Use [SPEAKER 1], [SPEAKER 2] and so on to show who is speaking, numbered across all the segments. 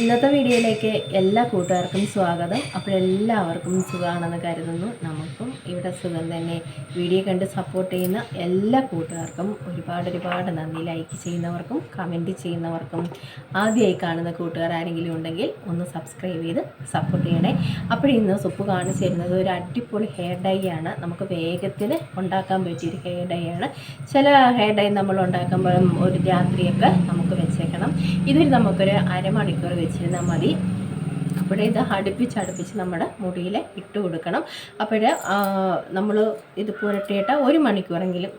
[SPEAKER 1] ഇന്നത്തെ വീഡിയോയിലേക്ക് എല്ലാ കൂട്ടുകാർക്കും സ്വാഗതം. അപ്പോൾ എല്ലാവർക്കും സുഖമാണെന്ന് കരുതുന്നു. നമുക്കും ഇവിടെ സുഖം തന്നെ. വീഡിയോ കണ്ട് സപ്പോർട്ട് ചെയ്യുന്ന എല്ലാ കൂട്ടുകാർക്കും ഒരുപാട് നന്ദി. ലൈക്ക് ചെയ്യുന്നവർക്കും കമൻറ്റ് ചെയ്യുന്നവർക്കും ആദ്യമായി കാണുന്ന കൂട്ടുകാർ ആരെങ്കിലും ഉണ്ടെങ്കിൽ ഒന്ന് സബ്സ്ക്രൈബ് ചെയ്ത് സപ്പോർട്ട് ചെയ്യണേ. അപ്പോൾ ഇന്ന് സുപ്പ് കാണിച്ചു തരുന്നത് ഒരു അടിപൊളി ഹെയർ ഡൈ ആണ്. നമുക്ക് വേഗത്തിൽ ഉണ്ടാക്കാൻ പറ്റിയൊരു ഹെയർ ഡൈ ആണ്. ചില ഹെയർ ഡൈ നമ്മൾ ഉണ്ടാക്കുമ്പോഴും ഒരു രാത്രിയൊക്കെ നമുക്ക് വെച്ചേക്കണം. ഇതിൽ നമുക്കൊരു അരമണിക്കൂർ വെച്ചിരുന്നാൽ മതി. അപ്പോൾ ഇത് അടുപ്പിച്ച് നമ്മുടെ മുടിയിൽ ഇട്ട് കൊടുക്കണം. അപ്പോൾ നമ്മൾ ഇത് പുരട്ടിയിട്ട് 1 മണിക്കൂറെങ്കിലും,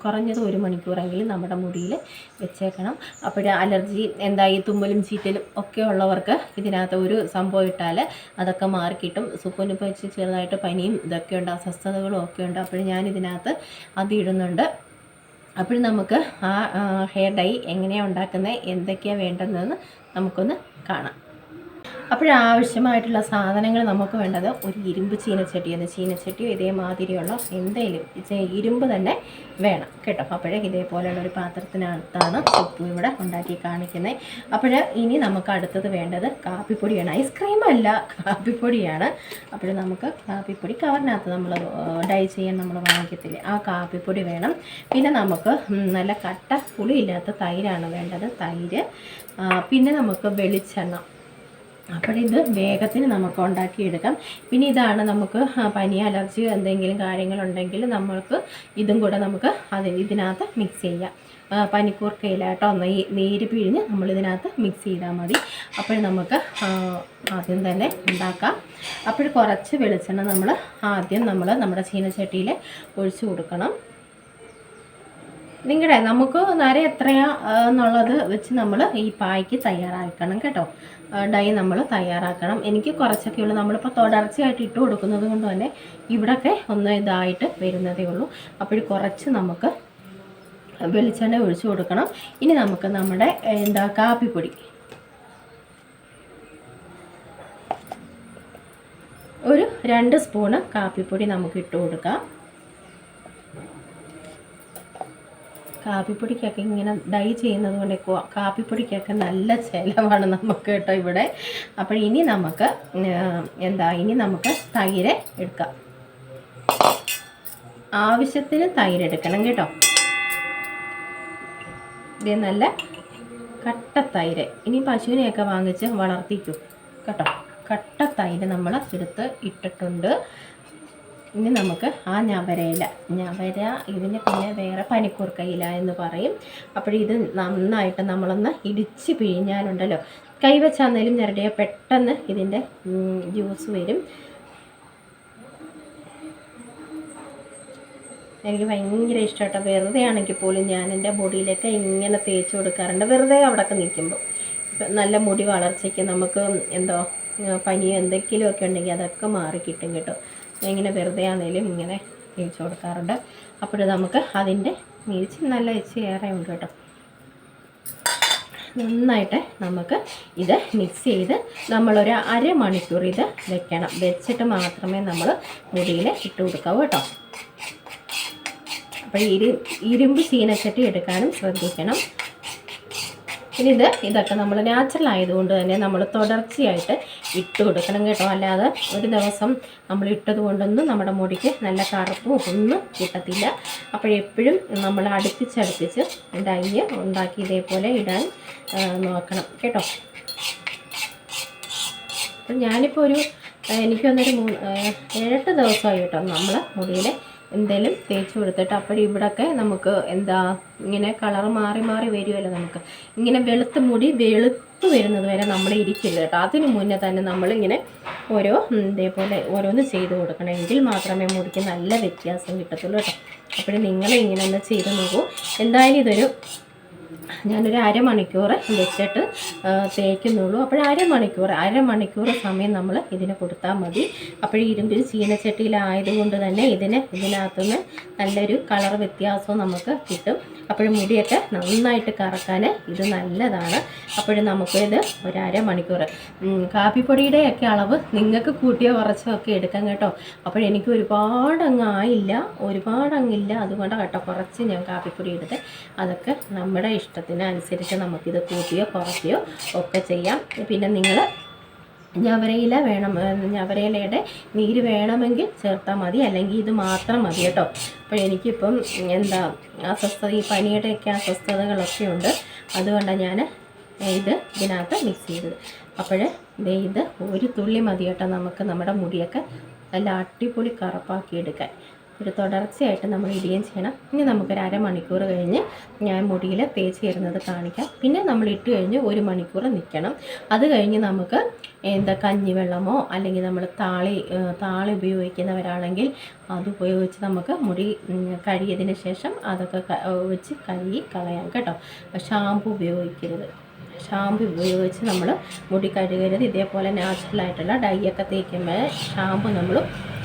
[SPEAKER 1] കുറഞ്ഞത് 1 മണിക്കൂറെങ്കിലും നമ്മുടെ മുടിയിൽ വെച്ചേക്കണം. അപ്പോൾ അലർജി ഈ തുമ്മലും ചീറ്റലും ഒക്കെ ഉള്ളവർക്ക് ഇതിനകത്ത് ഒരു സംഭവം ഇട്ടാൽ അതൊക്കെ മാറിക്കിട്ടും. സുപ്പനിപ്പോൾ വെച്ച് ചെറുതായിട്ട് പനിയും ഇതൊക്കെ ഉണ്ട്, അസ്വസ്ഥതകളും ഒക്കെ ഉണ്ട്. അപ്പോൾ ഞാനിതിനകത്ത് അത് ഇടുന്നുണ്ട്. അപ്പോൾ നമുക്ക് ആ ഹെയർ ഡൈ എങ്ങനെയാണ് ഉണ്ടാക്കുന്നത്, എന്തൊക്കെയാണ് വേണ്ടതെന്ന് നമുക്കൊന്ന് കാണാം. അപ്പോഴാവശ്യമായിട്ടുള്ള സാധനങ്ങൾ നമുക്ക് വേണ്ടത് ഒരു ഇരുമ്പ് ചീനച്ചട്ടിയോ ഇതേമാതിരിയുള്ള എന്തെങ്കിലും ഇരുമ്പ് തന്നെ വേണം കേട്ടോ. അപ്പോഴേ ഇതേപോലെയുള്ള ഒരു പാത്രത്തിനകത്താണ് ഉപ്പ് ഇവിടെ ഉണ്ടാക്കി കാണിക്കുന്നത്. അപ്പോൾ ഇനി നമുക്ക് അടുത്തത് വേണ്ടത് കാപ്പിപ്പൊടിയാണ്. ഐസ്ക്രീം അല്ല, കാപ്പിപ്പൊടിയാണ്. അപ്പോൾ നമുക്ക് കാപ്പിപ്പൊടി കവറിനകത്ത് നമ്മൾ ഡൈ ചെയ്യാൻ നമ്മൾ വാങ്ങിക്കത്തില്ലേ, ആ കാപ്പിപ്പൊടി വേണം. പിന്നെ നമുക്ക് നല്ല കട്ട പുളിയില്ലാത്ത തൈരാണ് വേണ്ടത്, തൈര്. പിന്നെ നമുക്ക് വെളിച്ചെണ്ണ. അപ്പോൾ ഇത് വേഗത്തിന് നമുക്ക് ഉണ്ടാക്കിയെടുക്കാം. പിന്നെ ഇതാണ് നമുക്ക് പനി അലർജി എന്തെങ്കിലും കാര്യങ്ങളുണ്ടെങ്കിൽ നമ്മൾക്ക് ഇതും കൂടെ നമുക്ക് ഇതിനകത്ത് മിക്സ് ചെയ്യാം. പനിക്കൂർക്കയില കേട്ടോ, നീര് പിഴിഞ്ഞ് നമ്മളിതിനകത്ത് മിക്സ് ചെയ്താൽ മതി. അപ്പോൾ നമുക്ക് ആദ്യം തന്നെ ഉണ്ടാക്കാം. അപ്പോൾ കുറച്ച് വെളിച്ചെണ്ണ നമ്മുടെ ചീനച്ചട്ടിയിൽ ഒഴിച്ചു കൊടുക്കണം. നമുക്ക് നര എത്രയാ എന്നുള്ളത് വെച്ച് നമ്മൾ ഈ പായ്ക്ക് തയ്യാറാക്കണം കേട്ടോ. ഡൈ നമ്മൾ തയ്യാറാക്കണം. എനിക്ക് കുറച്ചൊക്കെ ഉള്ളൂ. നമ്മളിപ്പോൾ തുടർച്ചയായിട്ട് ഇട്ട് കൊടുക്കുന്നത് കൊണ്ട് തന്നെ ഇവിടെയൊക്കെ ഒന്ന് ഇതായിട്ട് വരുന്നതേ ഉള്ളൂ. അപ്പോൾ കുറച്ച് നമുക്ക് വെളിച്ചെണ്ണ ഒഴിച്ചു കൊടുക്കണം. ഇനി നമുക്ക് നമ്മുടെ കാപ്പിപ്പൊടി ഒരു 2 സ്പൂണ് കാപ്പിപ്പൊടി നമുക്ക് ഇട്ട് കൊടുക്കാം. കാപ്പിപ്പൊടിക്കൊക്കെ ഇങ്ങനെ ഡൈ ചെയ്യുന്നത് കൊണ്ട് കാപ്പിപ്പൊടിക്കൊക്കെ നല്ല ചിലവാണ് നമുക്ക് കേട്ടോ ഇവിടെ. അപ്പോൾ ഇനി നമുക്ക് തൈര് എടുക്കാം. ആവശ്യത്തിന് തൈര് എടുക്കണം കേട്ടോ. ഇത് നല്ല കട്ട തൈര്. ഇനി പശുവിനെയൊക്കെ വാങ്ങിച്ച് വളർത്തിക്കും കേട്ടോ. കട്ട തൈര് നമ്മൾ എടുത്ത് ഇട്ടിട്ടുണ്ട്. ഇനി നമുക്ക് ആ ഞവര ഇതിന് പിന്നെ വേറെ പനിക്കൂർക്കയില എന്ന് പറയും. അപ്പോൾ ഇത് നന്നായിട്ട് നമ്മളൊന്ന് ഇടിച്ച് പിഴിഞ്ഞാലുണ്ടല്ലോ, കൈവച്ചാന്നേലും ഞരടിയ പെട്ടെന്ന് ഇതിൻ്റെ ജ്യൂസ് വരും. എനിക്ക് ഭയങ്കര ഇഷ്ടമാട്ടോ. വെറുതെ ആണെങ്കിൽ പോലും ഞാൻ എൻ്റെ മുടിയിലൊക്കെ ഇങ്ങനെ തേച്ച് കൊടുക്കാറുണ്ട്. വെറുതെ അവിടെയൊക്കെ നിൽക്കുമ്പോൾ നല്ല മുടി വളർച്ചയ്ക്ക് നമുക്ക് പനിയോ എന്തെങ്കിലുമൊക്കെ ഉണ്ടെങ്കിൽ അതൊക്കെ മാറിക്കിട്ടും കേട്ടോ. ഇങ്ങനെ വെറുതെ ആണെങ്കിലും ഇങ്ങനെ തേച്ച് കൊടുക്കാറുണ്ട്. അപ്പോൾ നമുക്ക് അതിൻ്റെ നല്ല ഏറെ ഉണ്ട് കേട്ടോ. നന്നായിട്ട് നമുക്ക് ഇത് മിക്സ് ചെയ്ത് നമ്മളൊരു അരമണിക്കൂർ ഇത് വെക്കണം. വെച്ചിട്ട് മാത്രമേ നമ്മൾ മുടിയിൽ ഇട്ട് കൊടുക്കാവൂ കേട്ടോ. അപ്പോൾ ഇരുമ്പ് ചീനച്ചട്ടി എടുക്കാനും ശ്രദ്ധിക്കണം. ഇനി ഇതൊക്കെ നമ്മൾ നാച്ചുറൽ ആയതുകൊണ്ട് തന്നെ നമ്മൾ തുടർച്ചയായിട്ട് ഇട്ട് കൊടുക്കണം കേട്ടോ. അല്ലാതെ ഒരു ദിവസം നമ്മൾ ഇട്ടത് കൊണ്ടൊന്നും നമ്മുടെ മുടിക്ക് നല്ല കറുപ്പും ഒന്നും കിട്ടത്തില്ല. അപ്പോഴെപ്പോഴും നമ്മൾ അടുപ്പിച്ച് ഡൈ ഉണ്ടാക്കി ഇതേപോലെ ഇടാൻ നോക്കണം കേട്ടോ. അപ്പം ഞാനിപ്പോൾ എനിക്കൊന്നൊരു 7-8 ദിവസമായി കേട്ടോ നമ്മൾ മുടിയിൽ എന്തെങ്കിലും തേച്ച് കൊടുത്തിട്ട്. അപ്പോൾ ഇവിടെയൊക്കെ നമുക്ക് ഇങ്ങനെ കളർ മാറി വരുമല്ലോ. നമുക്ക് ഇങ്ങനെ മുടി വെളുത്ത് വരുന്നത് വരെ നമ്മൾ ഇരിക്കില്ല കേട്ടോ. അതിന് മുന്നേ തന്നെ നമ്മളിങ്ങനെ ഇതേപോലെ ഓരോന്ന് ചെയ്ത് കൊടുക്കണം. എങ്കിൽ മാത്രമേ മുടിക്ക് നല്ല വ്യത്യാസം കിട്ടത്തുള്ളൂ കേട്ടോ. അപ്പോൾ നിങ്ങളിങ്ങനെ ഒന്ന് ചെയ്ത് നോക്കൂ. എന്തായാലും ഞാനൊരു അരമണിക്കൂർ വെച്ചിട്ട് തേക്കുന്നുള്ളൂ. അപ്പോൾ അരമണിക്കൂർ സമയം നമ്മൾ ഇതിന് കൊടുത്താൽ മതി. അപ്പോൾ ഇരുമ്പിൽ ചീനച്ചട്ടിയിലായതുകൊണ്ട് തന്നെ ഇതിനകത്തുനിന്ന് നല്ലൊരു കളർ വ്യത്യാസവും നമുക്ക് കിട്ടും. അപ്പോഴും മുടിയൊക്കെ നന്നായിട്ട് കറക്കാൻ ഇത് നല്ലതാണ്. അപ്പോഴും നമുക്കിത് ഒരു അരമണിക്കൂർ കാപ്പിപ്പൊടിയുടെയൊക്കെ അളവ് നിങ്ങൾക്ക് കൂട്ടിയോ കുറച്ചോ ഒക്കെ എടുക്കാം കേട്ടോ. അപ്പോഴെനിക്ക് ഒരുപാടങ്ങില്ല അതുകൊണ്ടാണ് കേട്ടോ കുറച്ച് ഞാൻ കാപ്പിപ്പൊടി എടുത്ത്. അതൊക്കെ നമ്മുടെ ഇഷ്ടത്തിനനുസരിച്ച് നമുക്കിത് കൂട്ടിയോ കുറയ്ക്കുകയോ ഒക്കെ ചെയ്യാം. പിന്നെ നിങ്ങൾ ഞവരയിലയുടെ നീര് വേണമെങ്കിൽ ചേർത്താൽ മതി, അല്ലെങ്കിൽ ഇത് മാത്രം മതി കേട്ടോ. അപ്പോൾ എനിക്കിപ്പം ഈ പനിയുടെയൊക്കെ അസ്വസ്ഥതകളൊക്കെ ഉണ്ട്, അതുകൊണ്ടാണ് ഞാൻ ഇതിനകത്ത് മിക്സ് ചെയ്തത്. അപ്പോൾ ഇത് ഒരു തുള്ളി മതി കേട്ടോ നമുക്ക് നമ്മുടെ മുടിയൊക്കെ നല്ല അടിപൊളി കറുപ്പാക്കി എടുക്കാൻ. ഒരു തുടർച്ചയായിട്ട് നമ്മൾ ഇടുകയും ചെയ്യണം. ഇനി നമുക്കൊരു അരമണിക്കൂർ കഴിഞ്ഞ് ഞാൻ മുടിയിൽ തേച്ച് തരുന്നത് കാണിക്കാം. പിന്നെ നമ്മൾ ഇട്ട് കഴിഞ്ഞ് 1 മണിക്കൂർ നിൽക്കണം. അത് കഴിഞ്ഞ് നമുക്ക് കഞ്ഞിവെള്ളമോ അല്ലെങ്കിൽ നമ്മൾ താളി ഉപയോഗിക്കുന്നവരാണെങ്കിൽ അതുപയോഗിച്ച് നമുക്ക് മുടി കഴുകിയതിന് ശേഷം അതൊക്കെ വെച്ച് കഴുകി കളയാം കേട്ടോ. ഷാമ്പു ഉപയോഗിച്ച് നമ്മൾ മുടി കഴുകരുത്. ഇതേപോലെ നാച്ചുറലായിട്ടുള്ള ഡൈയൊക്കെ തേക്കുമ്പോൾ ഷാമ്പു നമ്മൾ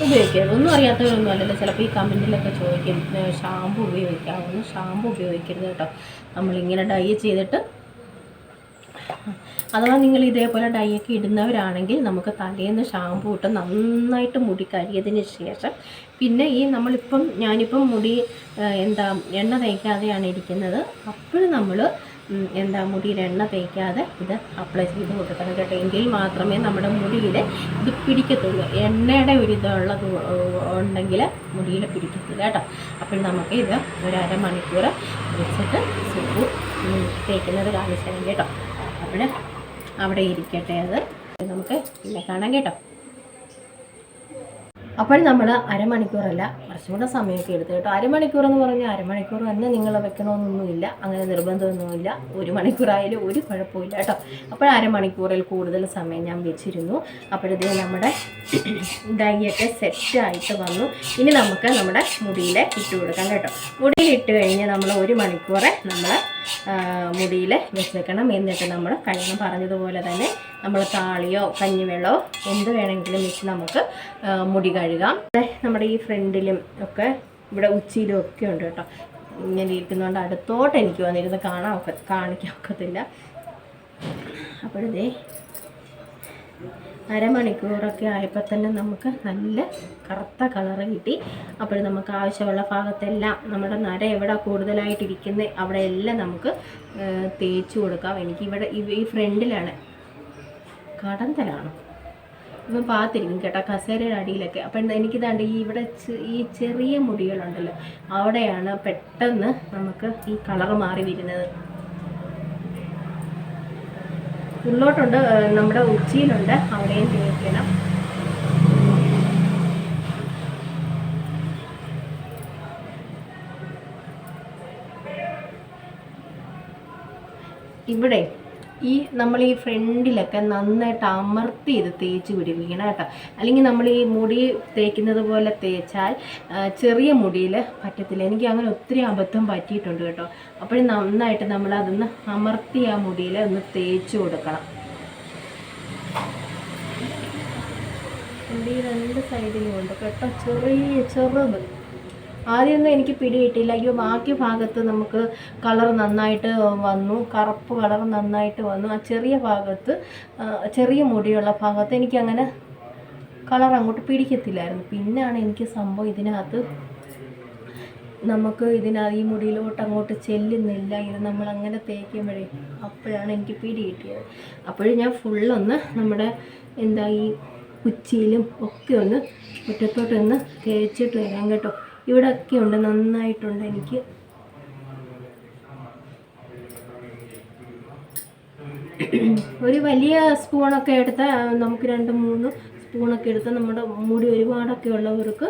[SPEAKER 1] ഉപയോഗിക്കരുത്. ഒന്നും അറിയാത്തവരൊന്നും അല്ലല്ലോ ചിലപ്പോൾ ഈ കമൻറ്റിലൊക്കെ ചോദിക്കും ഷാമ്പു ഉപയോഗിക്കാമെന്ന്. ഷാമ്പു ഉപയോഗിക്കരുത് കേട്ടോ. നമ്മളിങ്ങനെ ഡൈ ചെയ്തിട്ട് അഥവാ നിങ്ങൾ ഇതേപോലെ ഡൈയൊക്കെ ഇടുന്നവരാണെങ്കിൽ നമുക്ക് തലേന്ന് ഷാമ്പു ഇട്ട് നന്നായിട്ട് മുടി കഴുകിയതിന് ശേഷം പിന്നെ ഞാനിപ്പം മുടി എണ്ണ തേക്കാതെയാണ് ഇരിക്കുന്നത്. അപ്പോഴും നമ്മൾ മുടിയിൽ എണ്ണ തേക്കാതെ ഇത് അപ്ലൈ ചെയ്ത് കൊടുക്കണം കേട്ടോ. എങ്കിൽ മാത്രമേ നമ്മുടെ മുടിയിൽ ഇത് പിടിക്കത്തുള്ളൂ. എണ്ണയുടെ ഒരു ഇതുള്ളത് ഉണ്ടെങ്കിൽ മുടിയിൽ പിടിക്കത്തില്ല കേട്ടോ. അപ്പോൾ നമുക്ക് ഇത് ഒരു അരമണിക്കൂർ വെച്ചിട്ട് സൂപ്പ് തേക്കുന്നത് കാണിച്ചാൽ കേട്ടോ. അപ്പോൾ അവിടെ ഇരിക്കട്ടെ, അത് നമുക്ക് പിന്നെ കാണാം കേട്ടോ. അപ്പോൾ നമ്മൾ അരമണിക്കൂറല്ല കുറച്ചും കൂടെ സമയമൊക്കെ എടുത്തു കേട്ടോ. അരമണിക്കൂർ എന്ന് പറഞ്ഞാൽ അരമണിക്കൂർ തന്നെ നിങ്ങൾ വെക്കണമെന്നൊന്നുമില്ല, അങ്ങനെ നിർബന്ധമൊന്നുമില്ല. 1 മണിക്കൂറായാലും ഒരു കുഴപ്പമില്ല കേട്ടോ. അപ്പോൾ അരമണിക്കൂറിൽ കൂടുതൽ സമയം ഞാൻ വെച്ചിരുന്നു. അപ്പോഴത്തേ നമ്മുടെ ഡൈയൊക്കെ സെറ്റായിട്ട് വന്നു. ഇനി നമുക്ക് നമ്മുടെ മുടിയിൽ ഇട്ട് കൊടുക്കാം കേട്ടോ. മുടിയിൽ ഇട്ട് കഴിഞ്ഞ് നമ്മൾ 1 മണിക്കൂർ നമ്മൾ മുടിയിൽ വെച്ചേക്കണം. എന്നിട്ട് നമ്മൾ കഴിഞ്ഞ പറഞ്ഞതുപോലെ തന്നെ നമ്മൾ താളിയോ കഞ്ഞിവെള്ളമോ എന്ത് വേണമെങ്കിലും വെച്ച് നമുക്ക് മുടി കഴുകാം. നമ്മുടെ ഈ ഫ്രണ്ടിലും ഒക്കെ ഇവിടെ ഉച്ചിയിലും ഒക്കെ ഉണ്ട് കേട്ടോ. ഇങ്ങനെ ഇരിക്കുന്നതുകൊണ്ട് അടുത്തോട്ട് എനിക്ക് വന്നിരുന്ന് കാണിക്കാൻ ഒക്കത്തില്ല. അപ്പോഴേ അരമണിക്കൂറൊക്കെ ആയപ്പോൾ തന്നെ നമുക്ക് നല്ല കറുത്ത കളറ് കിട്ടി. അപ്പോൾ നമുക്ക് ആവശ്യമുള്ള ഭാഗത്തെല്ലാം നമ്മുടെ നര എവിടെ കൂടുതലായിട്ടിരിക്കുന്നത് അവിടെയെല്ലാം നമുക്ക് തേച്ച് കൊടുക്കാം. എനിക്കിവിടെ ഈ ഫ്രണ്ടിലാണ് കടന്തലാണ് ഒന്ന് പാത്തിരിക്കും കേട്ടോ, കസേരയുടെ അടിയിലൊക്കെ. അപ്പം എനിക്കിതാണ്ട് ഈ ചെറിയ മുടികളുണ്ടല്ലോ അവിടെയാണ് പെട്ടെന്ന് നമുക്ക് ഈ കളറ് മാറി വരുന്നത്. ഉള്ളോട്ടുണ്ട്, നമ്മുടെ ഉച്ചിയിലുണ്ട്, അവിടെയും തേക്കണം. ഇവിടെ നമ്മൾ ഈ ഫ്രണ്ടിലൊക്കെ നന്നായിട്ട് അമർത്തി ഇത് തേച്ച് പിടിപ്പിക്കണം കേട്ടോ. അല്ലെങ്കിൽ നമ്മൾ ഈ മുടി തേക്കുന്നത് പോലെ തേച്ചാൽ ചെറിയ മുടിയിൽ പറ്റത്തില്ല. എനിക്ക് അങ്ങനെ ഒത്തിരി അബദ്ധം പറ്റിയിട്ടുണ്ട് കേട്ടോ. അപ്പോഴും നന്നായിട്ട് നമ്മളതൊന്ന് അമർത്തി ആ മുടിയിൽ ഒന്ന് തേച്ച് കൊടുക്കണം. ഈ 2 സൈഡിലും ഉണ്ട് കേട്ടോ, ചെറുത്. ആദ്യമൊന്നും എനിക്ക് പിടികിട്ടില്ല. അയ്യോ ബാക്കി ഭാഗത്ത് നമുക്ക് കളർ നന്നായിട്ട് വന്നു, കറുപ്പ് കളർ നന്നായിട്ട് വന്നു. ആ ചെറിയ ഭാഗത്ത് ചെറിയ മുടിയുള്ള ഭാഗത്ത് എനിക്കങ്ങനെ കളർ അങ്ങോട്ട് പിടിക്കത്തില്ലായിരുന്നു. പിന്നെയാണ് എനിക്ക് സംഭവം ഇതിനകത്ത് ഈ മുടിയിലോട്ട് അങ്ങോട്ട് ചെല്ലുന്നില്ല. ഇത് നമ്മളങ്ങനെ തേക്കുമ്പോഴേ അപ്പോഴാണ് എനിക്ക് പിടി കിട്ടിയത്. അപ്പോഴും ഞാൻ ഫുള്ളൊന്ന് നമ്മുടെ ഈ ഉച്ചിയിലും ഒക്കെ ഒന്ന് മുറ്റത്തോട്ടൊന്ന് തേച്ചിട്ട് വരാം കേട്ടോ. ഇവിടെയൊക്കെ ഉണ്ട്, നന്നായിട്ടുണ്ട്. എനിക്ക് ഒരു വലിയ സ്പൂണൊക്കെ എടുത്താൽ നമുക്ക് 2-3 സ്പൂണൊക്കെ എടുത്താൽ നമ്മുടെ മുടി ഒരുപാടൊക്കെ ഉള്ളവർക്ക്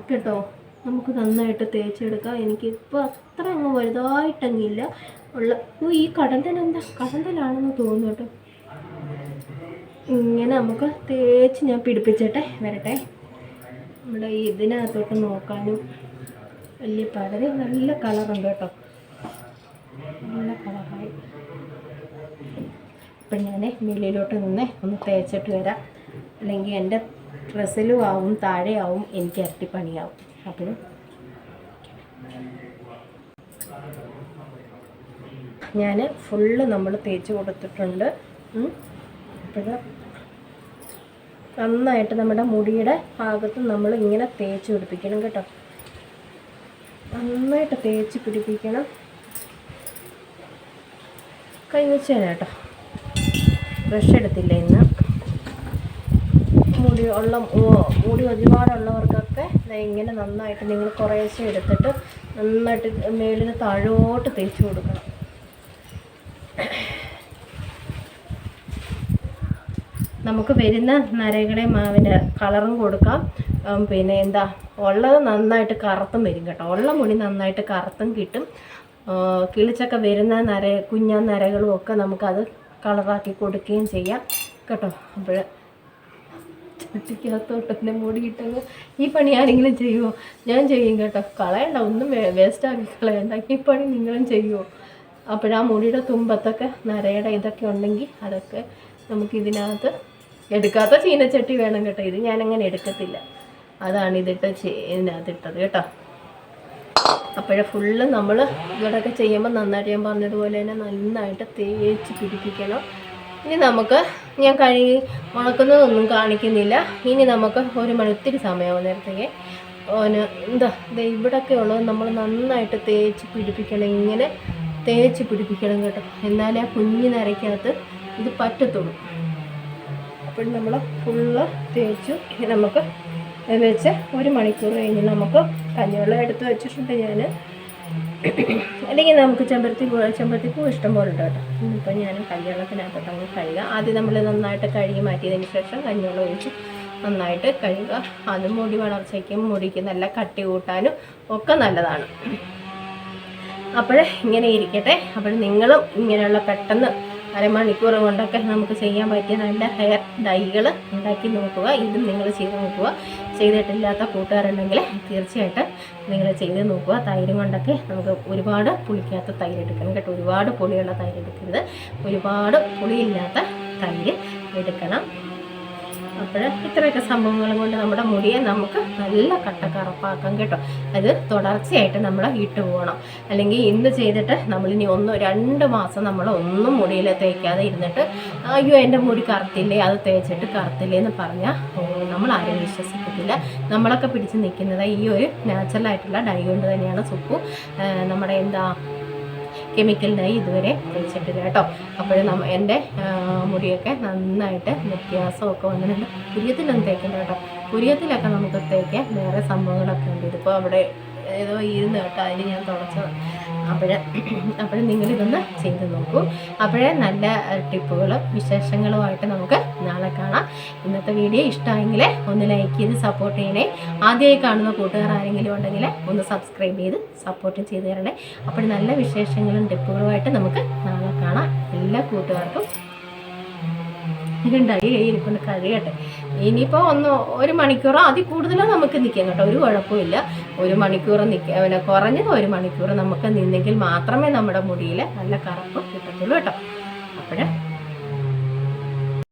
[SPEAKER 1] കേട്ടോ നമുക്ക് നന്നായിട്ട് തേച്ചെടുക്കാം. എനിക്കിപ്പോൾ അത്ര അങ്ങ് വലുതായിട്ടങ്ങില്ല ഉള്ള. ഈ കടന്തലാണെന്ന് തോന്നുന്നു കേട്ടോ. ഇങ്ങനെ നമുക്ക് തേച്ച് ഞാൻ പിടിപ്പിച്ചിട്ടെ വരട്ടെ. നമ്മുടെ ഇതിനകത്തോട്ട് നോക്കാനും വലിയ പടരെ നല്ല കളറുണ്ട് കേട്ടോ, നല്ല കളറായി. ഇപ്പം ഞാൻ വെളിയിലോട്ട് ഒന്ന് തേച്ചിട്ട് വരാം. അല്ലെങ്കിൽ എൻ്റെ ഡ്രസ്സിലും ആവും താഴെയാവും, എനിക്ക് ഇരട്ടിപ്പണിയാവും. അപ്പോൾ ഞാൻ ഫുള്ള് നമ്മൾ തേച്ച് കൊടുത്തിട്ടുണ്ട്. അപ്പോൾ നന്നായിട്ട് നമ്മുടെ മുടിയുടെ ഭാഗത്ത് നമ്മൾ ഇങ്ങനെ തേച്ച് പിടിപ്പിക്കണം കേട്ടോ. നന്നായിട്ട് തേച്ച് പിടിപ്പിക്കണം. കൈവച്ചാണ് കേട്ടോ, ബ്രഷ് എടുത്തില്ല ഇന്ന്. മുടി ഒരുപാടുള്ളവർക്കൊക്കെ ഇങ്ങനെ നന്നായിട്ട് നിങ്ങൾ കുറേശ്ശെ എടുത്തിട്ട് നന്നായിട്ട് മേളിന് താഴോട്ട് തേച്ച് കൊടുക്കണം. നമുക്ക് വരുന്ന നരകളെ മാവിൻ്റെ കളറും കൊടുക്കാം. പിന്നെ എന്താ ഉള്ളത് നന്നായിട്ട് കറുത്തും വരും കേട്ടോ. ഉള്ള മുടി നന്നായിട്ട് കറുത്തും കിട്ടും. കിളിച്ചൊക്കെ വരുന്ന കുഞ്ഞൻ നരകളും ഒക്കെ നമുക്കത് കളറാക്കി കൊടുക്കുകയും ചെയ്യാം കേട്ടോ. അപ്പോൾ ചട്ടിക്കകത്തോട്ട് തന്നെ മൂടിയിട്ടെങ്കിൽ ഈ പണി ആരെങ്കിലും ചെയ്യുമോ? ഞാൻ ചെയ്യും കേട്ടോ. കളയണ്ട, ഒന്നും വേസ്റ്റാക്കി കളയണ്ട. ഈ പണി നിങ്ങളും ചെയ്യുമോ? അപ്പോഴാ മുടിയുടെ തുമ്പത്തൊക്കെ നരയുടെ ഇതൊക്കെ ഉണ്ടെങ്കിൽ അതൊക്കെ നമുക്കിതിനകത്ത് എടുക്കാത്ത ചീനച്ചട്ടി വേണം കേട്ടോ. ഇത് ഞാനങ്ങനെ എടുക്കത്തില്ല, അതാണ് ഇതിനകത്തിട്ടത് കേട്ടോ. അപ്പോഴേ ഫുള്ള് നമ്മൾ ഇവിടെയൊക്കെ ചെയ്യുമ്പോൾ നന്നായിട്ട് ഞാൻ പറഞ്ഞതുപോലെ തന്നെ നന്നായിട്ട് തേച്ച് പിടിപ്പിക്കണം. ഇനി നമുക്ക് ഞാൻ കഴുകി ഉണക്കുന്നതൊന്നും കാണിക്കുന്നില്ല. ഇനി നമുക്ക് ഒത്തിരി സമയമാവും നേരത്തേക്ക്. ഇവിടെയൊക്കെ ഉള്ളത് നമ്മൾ നന്നായിട്ട് തേച്ച് പിടിപ്പിക്കണം. ഇങ്ങനെ തേച്ച് പിടിപ്പിക്കണം കേട്ടോ, എന്നാലേ ആ കുഞ്ഞു നരയ്ക്കകത്ത് ഇത് പറ്റത്തുള്ളൂ. അപ്പോൾ നമ്മൾ ഫുള്ള് തേച്ചു. ഇനി നമുക്ക് വെച്ച് 1 മണിക്കൂർ കഴിഞ്ഞ് നമുക്ക് കഞ്ഞിവെള്ളം എടുത്ത് വെച്ചിട്ടുണ്ട് ഞാൻ. അല്ലെങ്കിൽ നമുക്ക് ചെമ്പരത്തിപ്പൂ ഇഷ്ടം പോലെ ഉണ്ട് കേട്ടോ. ഇപ്പം ഞാൻ കഞ്ഞിവെള്ളത്തിനകത്തോട്ട് അങ്ങ് കഴുകുക. ആദ്യം നമ്മൾ നന്നായിട്ട് കഴുകി മാറ്റിയതിന് ശേഷം കഞ്ഞിവെള്ളം ഒഴിച്ച് നന്നായിട്ട് കഴുകുക. അത് മുടി വളർച്ചയ്ക്കും മുടിക്ക് നല്ല കട്ടി കൂട്ടാനും ഒക്കെ നല്ലതാണ്. അപ്പോഴേ ഇങ്ങനെ ഇരിക്കട്ടെ. അപ്പോൾ നിങ്ങളും ഇങ്ങനെയുള്ള പെട്ടെന്ന് അരമണിക്കൂർ കൊണ്ടൊക്കെ നമുക്ക് ചെയ്യാൻ പറ്റിയ നല്ല ഹെയർ ഡൈകൾ ഉണ്ടാക്കി നോക്കുക. ഇതും നിങ്ങൾ ചെയ്ത് നോക്കുക. ചെയ്തിട്ടില്ലാത്ത കൂട്ടുകാരുണ്ടെങ്കിൽ തീർച്ചയായിട്ടും നിങ്ങൾ ചെയ്ത് നോക്കുക. തൈരും കൊണ്ടൊക്കെ നമുക്ക് ഒരുപാട് പുളിക്കാത്ത തൈര് എടുക്കണം കേട്ടോ. ഒരുപാട് പുളിയുള്ള തൈര് എടുക്കരുത്, ഒരുപാട് പുളിയില്ലാത്ത തൈര് എടുക്കണം. അപ്പോൾ ഇത്രയൊക്കെ സംഭവങ്ങളും കൊണ്ട് നമ്മുടെ മുടിയെ നമുക്ക് നല്ല കറപ്പാക്കാം കേട്ടോ. അത് തുടർച്ചയായിട്ട് നമ്മൾ ഇട്ട് പോകണം. അല്ലെങ്കിൽ ഇന്ന് ചെയ്തിട്ട് നമ്മളിനി 1-2 മാസം നമ്മൾ ഒന്നും മുടിയിൽ തേക്കാതെ ഇരുന്നിട്ട് അയ്യോ എൻ്റെ മുടി കറുത്തില്ലേ, അത് തേച്ചിട്ട് കറുത്തില്ലേ എന്ന് പറഞ്ഞാൽ നമ്മളാരും വിശ്വസിക്കത്തില്ല. നമ്മളൊക്കെ പിടിച്ച് നിൽക്കുന്നത് ഈ ഒരു നാച്ചുറലായിട്ടുള്ള ഡൈ കൊണ്ട് തന്നെയാണ്. സുപ്പു നമ്മുടെ കെമിക്കൽ ഡൈ ഇതുവരെ തേച്ചിട്ടില്ല കേട്ടോ. അപ്പോഴും എൻ്റെ മുടിയൊക്കെ നന്നായിട്ട് വ്യത്യാസമൊക്കെ വന്നിട്ടുണ്ട്. പുരിയത്തിലൊന്നും തേക്കണ്ട കേട്ടോ. പുരിയത്തിലൊക്കെ നമുക്ക് തേക്കാൻ വേറെ സംഭവങ്ങളൊക്കെ ഉണ്ട്. ഇതിപ്പോൾ അവിടെ ഏതോ ഇരുന്ന് കേട്ടോ, അതിന് ഞാൻ തുടച്ചത്. അപ്പോഴും നിങ്ങളിതൊന്ന് ചെയ്ത് നോക്കൂ. അപ്പോഴേ നല്ല ടിപ്പുകളും വിശേഷങ്ങളുമായിട്ട് നമുക്ക് നാളെ കാണാം. ഇന്നത്തെ വീഡിയോ ഇഷ്ടമായെങ്കിൽ ഒന്ന് ലൈക്ക് ചെയ്ത് സപ്പോർട്ട് ചെയ്യണേ. ആദ്യമായി കാണുന്ന കൂട്ടുകാർ ആരെങ്കിലും ഉണ്ടെങ്കിൽ ഒന്ന് സബ്സ്ക്രൈബ് ചെയ്ത് സപ്പോർട്ട് ചെയ്ത് തരണേ. അപ്പോൾ നല്ല വിശേഷങ്ങളും ടിപ്പുകളുമായിട്ട് നമുക്ക് നാളെ കാണാം. എല്ലാ കൂട്ടുകാർക്കും ഉണ്ടായി ഇരിക്കൊണ്ട് കഴിയട്ടെ. ഇനിയിപ്പോൾ 1 മണിക്കൂറോ അതിൽ കൂടുതലോ നമുക്ക് നിൽക്കാം കേട്ടോ, ഒരു കുഴപ്പമില്ല. 1 മണിക്കൂർ കുറഞ്ഞത് 1 മണിക്കൂർ നമുക്ക് നിന്നെങ്കിൽ മാത്രമേ നമ്മുടെ മുടിയിൽ നല്ല കറുപ്പ് കിട്ടത്തുള്ളൂ കേട്ടോ. അപ്പോൾ